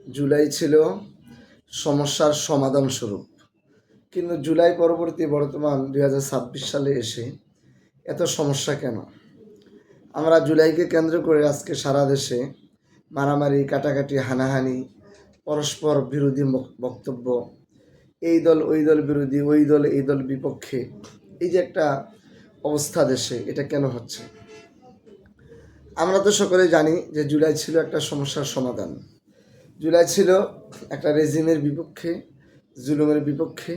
জুলাই ছিল সমস্যার সমাধান স্বরূপ, কিন্তু জুলাই পরবর্তী বর্তমান 2026 সালে এসে এত সমস্যা কেন? আমরা জুলাইকে কেন্দ্র করে আজকে সারা দেশে মারামারি, কাটাকাটি, হানাহানি, পরস্পর বিরোধী বক্তব্য, এই দল ওই দল বিরোধী, ওই দল এই দল বিপক্ষে, এই যে একটা অবস্থা দেশে, এটা কেন হচ্ছে? আমরা তো সকলে জানি যে জুলাই ছিল একটা সমস্যার সমাধান। জুলাই ছিল একটা রেজিমের বিপক্ষে, জুলুমের বিপক্ষে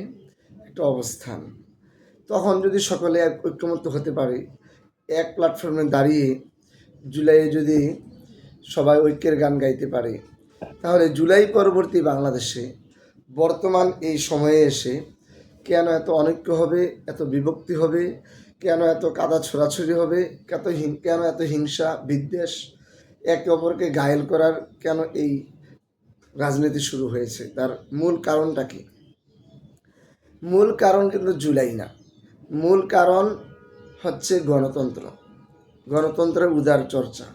একটা অবস্থান। তখন যদি সকলে ঐক্যমত্য হতে পারে, এক প্ল্যাটফর্মে দাঁড়িয়ে জুলাইয়ে যদি সবাই ঐক্যের গান গাইতে পারে, তাহলে জুলাই পরবর্তী বাংলাদেশে বর্তমান এই সময়ে এসে কেন এত অনৈক্য হবে, এত বিভক্তি হবে, কেন এত কাদা ছোড়াছুড়ি হবে, কেন এত হিংসা বিদ্বেষ, একে অপরকে ঘায়েল করার কেন এই রাজনীতি শুরু হয়েছে? তার মূল কারণটা কি? মূল কারণ কিন্তু জুলাই না, মূল কারণ হচ্ছে গণতন্ত্র, গণতন্ত্রের উদার চর্চা।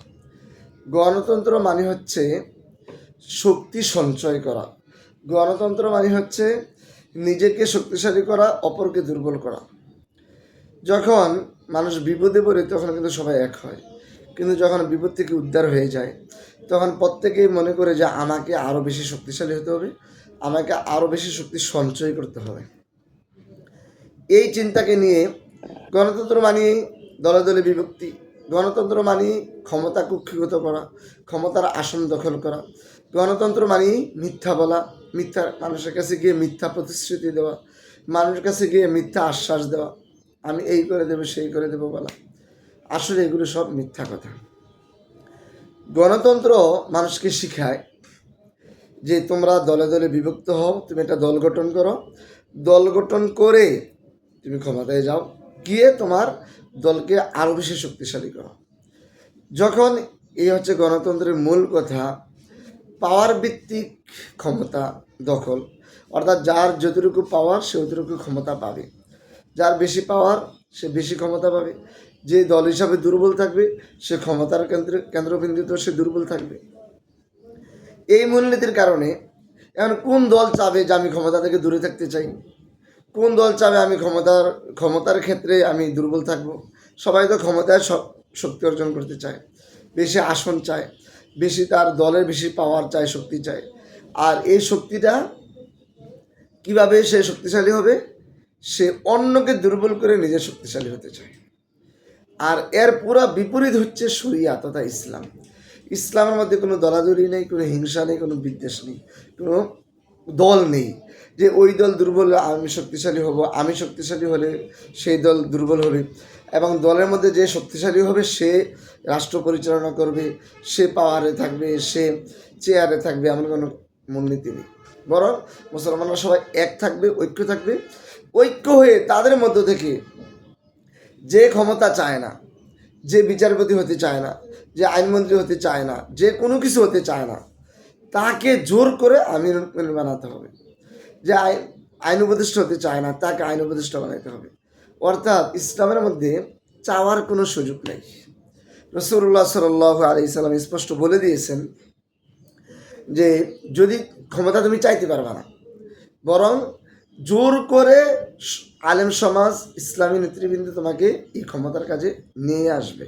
গণতন্ত্র মানে হচ্ছে শক্তি সঞ্চয় করা, গণতন্ত্র মানে হচ্ছে নিজেকে শক্তিশালী করা, অপরকে দুর্বল করা। যখন মানুষ বিপদে পড়ে তখন কিন্তু সবাই এক হয়, কিন্তু যখন বিপদ থেকে উদ্ধার হয়ে যায় তখন প্রত্যেকেই মনে করে যে আমাকে আরও বেশি শক্তিশালী হতে হবে, আমাকে আরও বেশি শক্তি সঞ্চয় করতে হবে। এই চিন্তাকে নিয়ে গণতন্ত্র মানেই দলে দলে বিভক্তি, গণতন্ত্র মানেই ক্ষমতা কুক্ষিগত করা, ক্ষমতার আসন দখল করা, গণতন্ত্র মানেই মিথ্যা বলা, মিথ্যা মানুষের কাছে গিয়ে মিথ্যা প্রতিশ্রুতি দেওয়া, মানুষের কাছে গিয়ে মিথ্যা আশ্বাস দেওয়া, আমি এই করে দেবো সেই করে দেবো বলা। আসলে এগুলো সব মিথ্যা কথা। গণতন্ত্র মানুষকে শিখায় যে তোমরা দলে দলে বিভক্ত হও, তুমি একটা দল গঠন করো, দল গঠন করে তুমি ক্ষমতায় যাও, গিয়ে তোমার দলকে আরও বেশি শক্তিশালী করো। যখন এই হচ্ছে গণতন্ত্রের মূল কথা, পাওয়ার ভিত্তিক ক্ষমতা দখল, অর্থাৎ যার যতটুকু পাওয়ার সে অতটুকু ক্ষমতা পাবে, যার বেশি পাওয়ার সে বেশি ক্ষমতা পাবে, যে দল হিসাবে দুর্বল থাকবে সে ক্ষমতার কেন্দ্রবিন্দুতে সে দুর্বল থাকবে। এই মূলনীতির কারণে এখন কোন দল চাবে যে আমি ক্ষমতা থেকে দূরে থাকতে চাই? কোন দল চাবে আমি ক্ষমতার ক্ষেত্রে আমি দুর্বল থাকব? সবাই তো ক্ষমতায় শক্তি অর্জন করতে চায়, বেশি আসন চায়, বেশি তার দলের বেশি পাওয়ার চায়, শক্তি চায়। আর এই শক্তিটা কিভাবে সে শক্তিশালী হবে? সে অন্যকে দুর্বল করে নিজে শক্তিশালী হতে চায়। আর এর পুরো বিপরীত হচ্ছে শরিয়া তথা ইসলাম। ইসলামের মধ্যে কোনো দলাদলি নেই, কোনো হিংসা নেই, কোনো বিদ্বেষ নেই, কোনো দল নেই যে ওই দল দুর্বল আমি শক্তিশালী হব, আমি শক্তিশালী হলে সেই দল দুর্বল হবে, এবং দলের মধ্যে যে শক্তিশালী হবে সে রাষ্ট্র পরিচালনা করবে, সে পাওয়ারে থাকবে, সে চেয়ারে থাকবে, এমন কোনো মূলনীতি নেই। বরং মুসলমানরা সবাই এক থাকবে, ঐক্য থাকবে, ঐক্য হয়ে তাদের মধ্য থেকে যে ক্ষমতা চায় না, যে বিচারপতি হতে চায় না, যে আইনমন্ত্রী হতে চায় না, যে কোনো কিছু হতে চায় না, তাকে জোর করে আমির বানাতে হবে। যে আইন উপদেষ্টা হতে চায় না তাকে আইন উপদেষ্টা বানাতে হবে। অর্থাৎ ইসলামের মধ্যে চাওয়ার কোনো সুযোগ নেই। রাসূলুল্লাহ সাল্লাল্লাহু আলাইহি সাল্লাম স্পষ্ট বলে দিয়েছেন যে যদি ক্ষমতা তুমি চাইতে পারবে না, বরং জোর করে আলেম সমাজ, ইসলামী নেতৃবৃন্দ তোমাকে এই ক্ষমতার কাজে নিয়ে আসবে।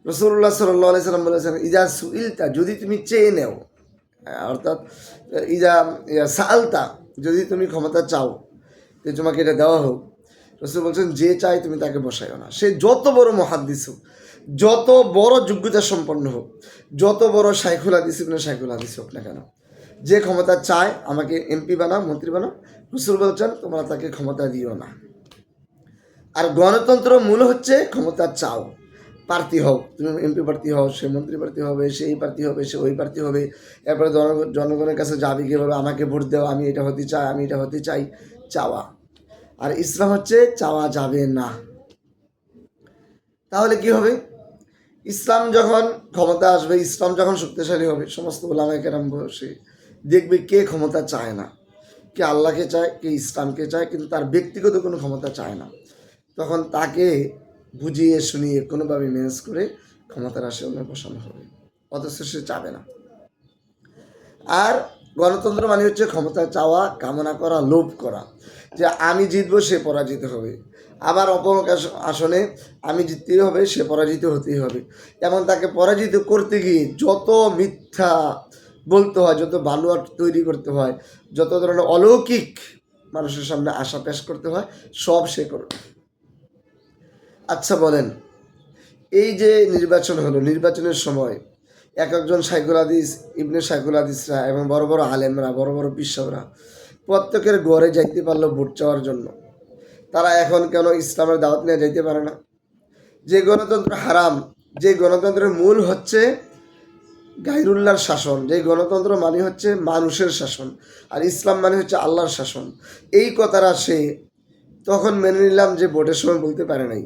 রাসূলুল্লাহ সাল্লাল্লাহু আলাইহি সাল্লাম বলেছেন ইজা সুইলতা, যদি তুমি চেয়ে নেও, অর্থাৎ ইজা সালতা, যদি তুমি ক্ষমতা চাও যে তোমাকে এটা দেওয়া হোক, রাসূল বলছেন যে চাই তুমি তাকে বসাইও না। সে যত বড় মুহাদ্দিস হোক, যত বড় যোগ্যতা সম্পন্ন হোক, যত বড় শাইখুল হাদিস হোক না কেন, যে ক্ষমতা চায় আমাকে এমপি বানাও, মন্ত্রী বানাও, রাসূল বলছেন তোমরা তাকে ক্ষমতা দিও না। আর গণতন্ত্র মূল হচ্ছে ক্ষমতা চাও, প্রার্থী হও, তুমি এমপি প্রার্থী হও, সে মন্ত্রী প্রার্থী হবে, সে এই প্রার্থী হবে, সে ওই প্রার্থী হবে, এরপরে জনগণের কাছে যাবে গিয়ে বলবে আমাকে ভোট দেও, আমি এটা হতে চাই, আমি এটা হতে চাই, চাওয়া। আর ইসলাম হচ্ছে চাওয়া যাবে না। তাহলে কি হবে? ইসলাম যখন ক্ষমতা আসবে, ইসলাম যখন শক্তিশালী হবে, সমস্ত ওলামায়ে কেরাম বসে দেখবে কে ক্ষমতা চায় না, কে আল্লাহকে চায়, কে ইসলামকে চায়, কিন্তু তার ব্যক্তিগত কোনো ক্ষমতা চায় না, তখন তাকে বুঝিয়ে শুনিয়ে কোনোভাবে ম্যানেজ করে ক্ষমতার আসনে বসানো হবে, অথচ সে চাবে না। আর গণতন্ত্র মানে হচ্ছে ক্ষমতা চাওয়া, কামনা করা, লোভ করা, যে আমি জিতবো সে পরাজিত হবে, আবার অপর আসনে আমি জিততেই হবে সে পরাজিত হতেই হবে। এবং তাকে পরাজিত করতে গিয়ে যত মিথ্যা বলতে হয়, যত বানোয়াট তৈরি করতে হয়, যত ধরনের অলৌকিক মানুষের সামনে আশা পেশ করতে হয়, সব সে করবে। আচ্ছা বলেন, এই যে নির্বাচন হলো, নির্বাচনের সময় এক একজন শাইখুল হাদিস, ইবনে শাইখুল হাদিসরা এবং বড় বড় আলেমরা, বড় বড় বিশ্বরা প্রত্যেকের ঘরে যাইতে পারলো ভোট চাওয়ার জন্য। তারা এখন কেন ইসলামের দাওয়াত নিয়ে যাইতে পারে না? যে গণতন্ত্র হারাম, যে গণতন্ত্রের মূল হচ্ছে গায়রুল্লাহর শাসন, যে গণতন্ত্র মানে হচ্ছে মানুষের শাসন, আর ইসলাম মানে হচ্ছে আল্লাহর শাসন, এই কথাটা সে তখন মেনে নিলাম যে ভোটের সময় বলতে পারে নাই,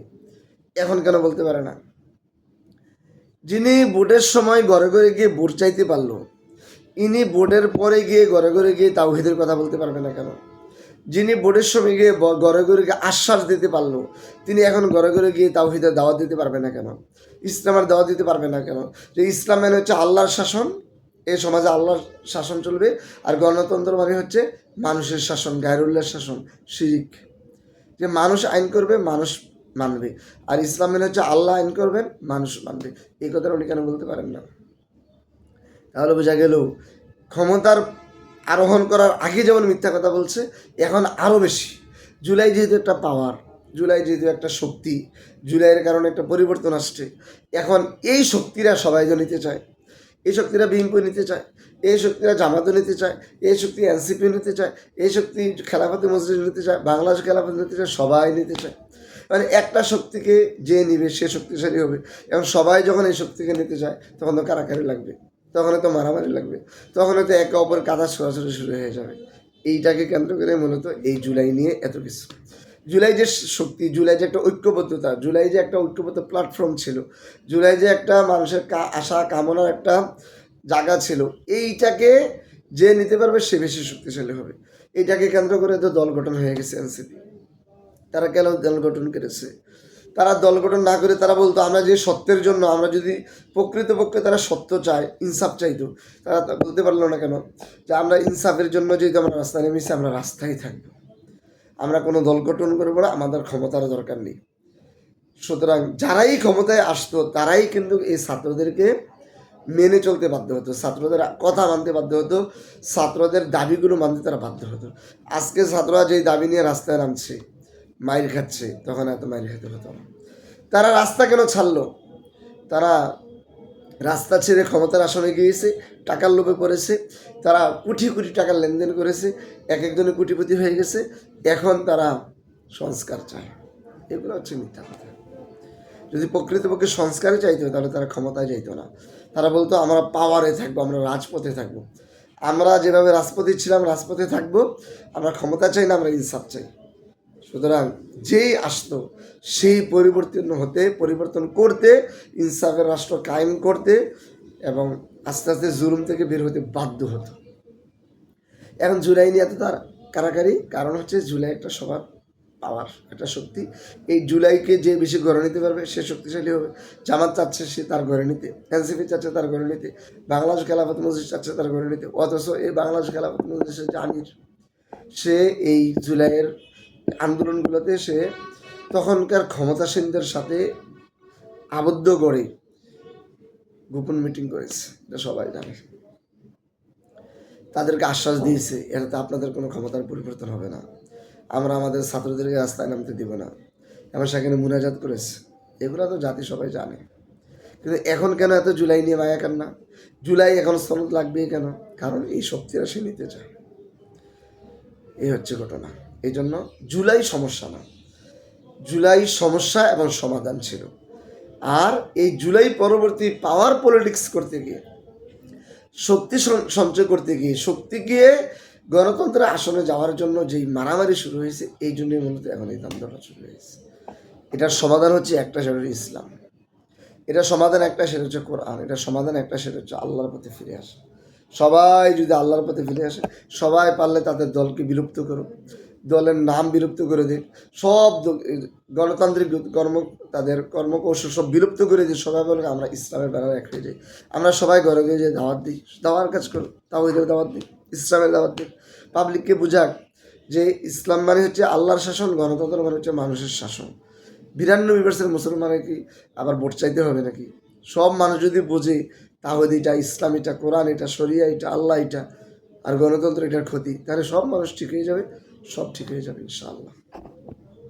এখন কেন বলতে পারে না? যিনি ভোটের সময় ঘরে ঘরে গিয়ে ভোট চাইতে পারলো, ইনি ভোটের পরে গিয়ে ঘরে ঘরে গিয়ে তাওহীদের কথা বলতে পারবে না কেন? যিনি ভোটের সময় গিয়ে ঘরে ঘরে গিয়ে আশ্বাস দিতে পারলো, তিনি এখন ঘরে ঘরে গিয়ে তাওহীদের দাওয়াত দিতে পারবে না কেন? ইসলামের দাওয়াত দিতে পারবে না কেন? যে ইসলাম মানে হচ্ছে আল্লাহর শাসন, এই সমাজে আল্লাহর শাসন চলবে, আর গণতন্ত্র মানে হচ্ছে মানুষের শাসন, গায়রুল্লাহর শাসন, শিরিক। যে মানুষ আইন করবে, মানুষ মানবে, আর ইসলাম মানে হচ্ছে আল্লাহ আইন করবেন, মানুষ মানবে। এই কথাটা উনি কেন বলতে পারেন না? তাহলে বোঝা গেল ক্ষমতার আরোহণ করার আগে যেমন মিথ্যা কথা বলছে, এখন আরও বেশি। জুলাই যেহেতু একটা পাওয়ার, জুলাই যেহেতু একটা শক্তি, জুলাইয়ের কারণে একটা পরিবর্তন আসছে, এখন এই শক্তিরা সবাই যে নিতে চায়, এই শক্তিরা বিএনপি নিতে চায়, এই শক্তিরা জামাতও নিতে চায়, এই শক্তি এনসিপি নিতে চায়, এই শক্তি খেলাফতে মসজিদ নিতে চায়, বাংলাদেশ খেলাফত নিতে চায়, সবাই নিতে চায়। মানে একটা শক্তিকে যে নিবে সে শক্তিশালী হবে। এবং সবাই যখন এই শক্তিকে নিতে চায় তখন তো কারাকারি লাগবে, তখন তো মারামারি লাগবে, তখন তো একে অপর কাদা সরাসরি শুরু হয়ে যাবে। এইটাকে কেন্দ্র করে মূলত এই জুলাই নিয়ে এত কিছু। জুলাই যে শক্তি, জুলাই যে একটা ঐক্যবদ্ধতা, জুলাই যে একটা ঐক্যবদ্ধ প্ল্যাটফর্ম ছিল, জুলাই যে একটা মানুষের আশা কামনার একটা জায়গা ছিল, এইটাকে যে নিতে পারবে সে বেশি শক্তিশালী হবে। এইটাকে কেন্দ্র করে তো দল গঠন হয়ে গেছে এনসিপি। তারা কেন দল গঠন করেছে? তারা দল গঠন না করে তারা বলতো আমরা যে সত্যের জন্য, আমরা যদি প্রকৃতপক্ষে তারা সত্য চায়, ইনসাফ চাইতো, তারা বলতে পারলো না কেন যে আমরা ইনসাফের জন্য যেহেতু আমরা রাস্তায় নেমেছি, আমরা রাস্তায় থাকবো, আমরা কোনো দল গঠন করবো না, আমাদের ক্ষমতার দরকার নেই। সুতরাং যারাই ক্ষমতায় আসতো তারাই কিন্তু এই ছাত্রদেরকে মেনে চলতে বাধ্য হতো, ছাত্রদের কথা মানতে বাধ্য হতো, ছাত্রদের দাবিগুলো মানতে তারা বাধ্য হতো। আজকে ছাত্ররা যেই দাবি নিয়ে রাস্তায় নামছে, মাইর খাচ্ছে, তখন এত মাইর খেতে হতো না। তারা রাস্তা কেন ছাড়লো? তারা রাস্তা ছেড়ে ক্ষমতার আসনে গিয়েছে, টাকার লোভে পড়েছে, তারা কোটি কোটি টাকার লেনদেন করেছে, এক একজনে কোটিপতি হয়ে গেছে, এখন তারা সংস্কার চায়। এগুলো হচ্ছে মিথ্যা কথা। যদি প্রকৃতপক্ষে সংস্কারই চাইতো তাহলে তারা ক্ষমতায় যাইতো না। তারা বলতো আমরা পাওয়ারে থাকবো, আমরা রাজপথে থাকবো, আমরা যেভাবে রাজপথে ছিলাম রাজপথে থাকবো, আমরা ক্ষমতা চাই না, আমরা ইনসাফ চাই। সুতরাং যেই আসতো সেই পরিবর্তন করতে, ইনসাফের রাষ্ট্র কায়েম করতে এবং আস্তে আস্তে জুলুম থেকে বের হতে বাধ্য হতো। এখন জুলাই নিয়ে এত তার কারাকারি, কারণ হচ্ছে জুলাই একটা সবার পাওয়ার, একটা শক্তি। এই জুলাইকে যে বেশি ঘরে নিতে পারবে সে শক্তিশালী হবে। জামাত চাচ্ছে সে তার ঘরে নিতে, এনসিপি চাচ্ছে তার ঘরে নিতে, বাংলাদেশ খেলাফত মজলিস চাচ্ছে তার ঘরে নিতে। অথচ এই বাংলাদেশ খেলাফত মজলিসের যে আমির, সে এই জুলাইয়ের আন্দোলনগুলোতে সে তখনকার ক্ষমতাসীনদের সাথে আবদ্ধ করে গোপন মিটিং করেছে, এটা সবাই জানে। তাদেরকে আশ্বাস দিয়েছে এটাতে আপনাদের কোনো ক্ষমতার পরিবর্তন হবে না, আমরা আমাদের ছাত্রদেরকে রাস্তায় নামতে দিব না, এবং সেখানে মুনাজাত করেছে। এগুলো তো জাতি সবাই জানে। কিন্তু এখন কেন এত জুলাই নিয়ে মায়া কান্না? জুলাই এখন স্থলত লাগবে কেন? কারণ এই শক্তিরা সে নিতে চায়। এই হচ্ছে ঘটনা। এই জন্য জুলাই সমস্যা না, জুলাই সমস্যা এবং সমাধান ছিল। আর এই জুলাই পরবর্তী পাওয়ার পলিটিক্স করতে গিয়ে, শক্তি সঞ্চয় করতে গিয়ে, শক্তি গিয়ে গণতন্ত্রের আসনে যাওয়ার জন্য যেই মারামারি শুরু হয়েছে, এই জন্যই মূলত এখন এই দ্বন্দ্বটা শুরু হয়েছে। এটার সমাধান হচ্ছে একটা, সেটা হচ্ছে ইসলাম। এটা সমাধান একটা, সেটা হচ্ছে কোরআন। এটা সমাধান একটা, সেটা হচ্ছে আল্লাহর পথে ফিরে আসা। সবাই যদি আল্লাহর পথে ফিরে আসে, সবাই পারলে তাদের দলকে বিলুপ্ত করুক, দলের নাম বিলুপ্ত করে দিক, সব গণতান্ত্রিক তাদের কর্মকৌশল সব বিলুপ্ত করে দিই, সবাই বলে আমরা ইসলামের ব্যানারে এক হয়ে যাই। আমরা সবাই ঘরে ঘরে যে দাওয়াত দিই, দাওয়ার কাজ করো, তাওহীদের দাওয়াত দিই, ইসলামের দাওয়াত দিই, পাবলিককে বুঝাক যে ইসলাম মানে হচ্ছে আল্লাহর শাসন, গণতন্ত্র মানে হচ্ছে মানুষের শাসন। 92% মুসলমানের কি আবার ভোট চাইতে হবে নাকি? সব মানুষ যদি বোঝে তাওহীদ এটা, ইসলাম এটা, কোরআন এটা, শরিয়া এটা, আল্লাহ এটা, আর গণতন্ত্র এটার ক্ষতি, তাহলে সব মানুষ ঠিক হয়ে যাবে, সব ঠিক হয়ে যাবে ইনশাআল্লাহ।